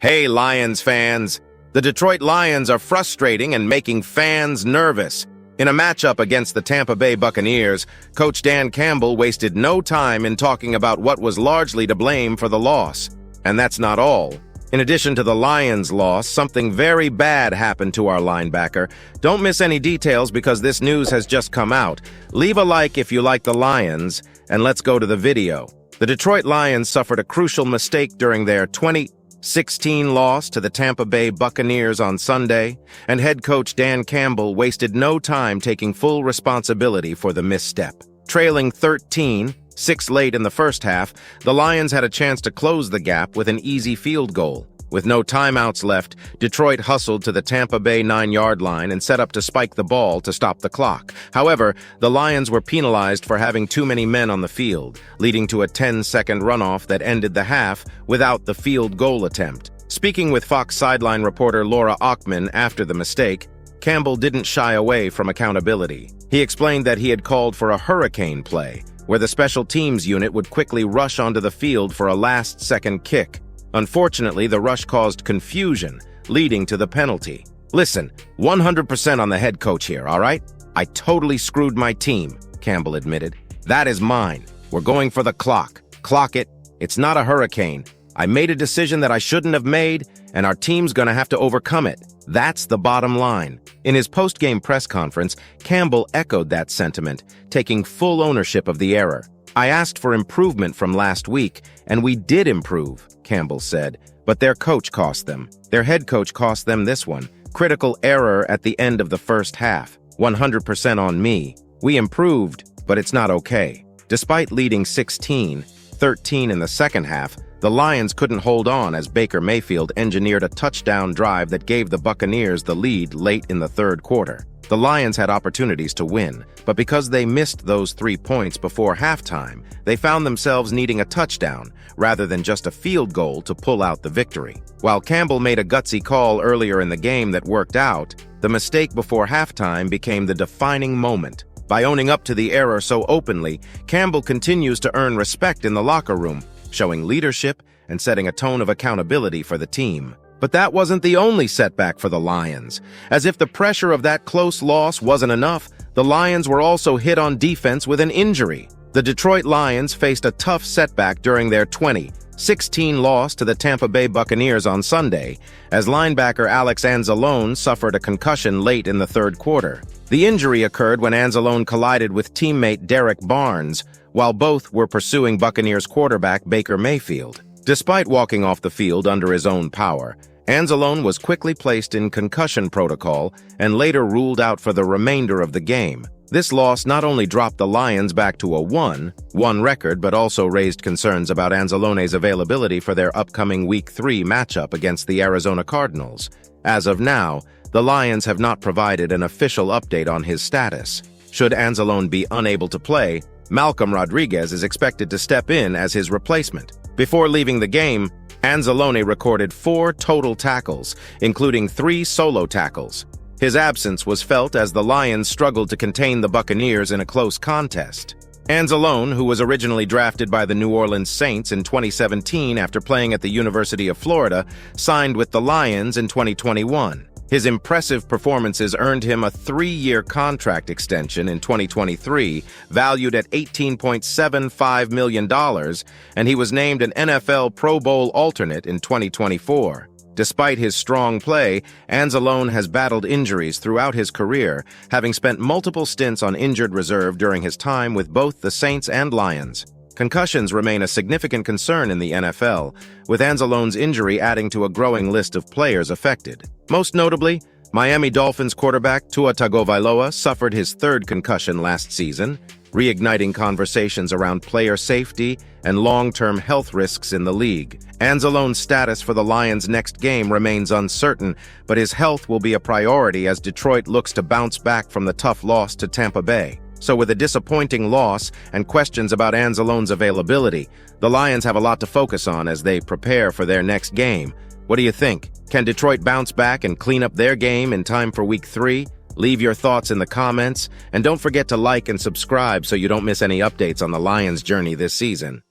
Hey, Lions fans! The Detroit Lions are frustrating and making fans nervous. In a matchup against the Tampa Bay Buccaneers, Coach Dan Campbell wasted no time in talking about what was largely to blame for the loss. And that's not all. In addition to the Lions' loss, something very bad happened to our linebacker. Don't miss any details because this news has just come out. Leave a like if you like the Lions, and let's go to the video. The Detroit Lions suffered a crucial mistake during their 2016 loss to the Tampa Bay Buccaneers on Sunday, and head coach Dan Campbell wasted no time taking full responsibility for the misstep. Trailing 13-6 late in the first half, the Lions had a chance to close the gap with an easy field goal. With no timeouts left, Detroit hustled to the Tampa Bay 9-yard line and set up to spike the ball to stop the clock. However, the Lions were penalized for having too many men on the field, leading to a 10-second runoff that ended the half without the field goal attempt. Speaking with Fox sideline reporter Laura Ochman after the mistake, Campbell didn't shy away from accountability. He explained that he had called for a hurricane play, where the special teams unit would quickly rush onto the field for a last-second kick. Unfortunately, the rush caused confusion, leading to the penalty. Listen, 100% on the head coach here, all right? I totally screwed my team, Campbell admitted. That is mine. We're going for the clock. Clock it. It's not a hurricane. I made a decision that I shouldn't have made, and our team's gonna have to overcome it. That's the bottom line. In his post-game press conference, Campbell echoed that sentiment, taking full ownership of the error. I asked for improvement from last week, and we did improve, Campbell said, but their coach cost them. Their head coach cost them this one. Critical error at the end of the first half. 100% on me. We improved, but it's not okay. Despite leading 16-13 in the second half, the Lions couldn't hold on as Baker Mayfield engineered a touchdown drive that gave the Buccaneers the lead late in the third quarter. The Lions had opportunities to win, but because they missed those 3 points before halftime, they found themselves needing a touchdown rather than just a field goal to pull out the victory. While Campbell made a gutsy call earlier in the game that worked out, the mistake before halftime became the defining moment. By owning up to the error so openly, Campbell continues to earn respect in the locker room, showing leadership and setting a tone of accountability for the team. But that wasn't the only setback for the Lions. As if the pressure of that close loss wasn't enough, the Lions were also hit on defense with an injury. The Detroit Lions faced a tough setback during their 2016 loss to the Tampa Bay Buccaneers on Sunday, as linebacker Alex Anzalone suffered a concussion late in the third quarter. The injury occurred when Anzalone collided with teammate Derek Barnes, while both were pursuing Buccaneers quarterback Baker Mayfield. Despite walking off the field under his own power, Anzalone was quickly placed in concussion protocol and later ruled out for the remainder of the game. This loss not only dropped the Lions back to a 1-1 record, but also raised concerns about Anzalone's availability for their upcoming Week 3 matchup against the Arizona Cardinals. As of now, the Lions have not provided an official update on his status. Should Anzalone be unable to play, Malcolm Rodriguez is expected to step in as his replacement. Before leaving the game, Anzalone recorded 4 total tackles, including 3 solo tackles. His absence was felt as the Lions struggled to contain the Buccaneers in a close contest. Anzalone, who was originally drafted by the New Orleans Saints in 2017 after playing at the University of Florida, signed with the Lions in 2021. His impressive performances earned him a 3-year contract extension in 2023, valued at $18.75 million, and he was named an NFL Pro Bowl alternate in 2024. Despite his strong play, Anzalone has battled injuries throughout his career, having spent multiple stints on injured reserve during his time with both the Saints and Lions. Concussions remain a significant concern in the NFL, with Anzalone's injury adding to a growing list of players affected. Most notably, Miami Dolphins quarterback Tua Tagovailoa suffered his 3rd concussion last season, reigniting conversations around player safety and long-term health risks in the league. Anzalone's status for the Lions' next game remains uncertain, but his health will be a priority as Detroit looks to bounce back from the tough loss to Tampa Bay. So with a disappointing loss and questions about Anzalone's availability, the Lions have a lot to focus on as they prepare for their next game. What do you think? Can Detroit bounce back and clean up their game in time for Week 3? Leave your thoughts in the comments, and don't forget to like and subscribe so you don't miss any updates on the Lions' journey this season.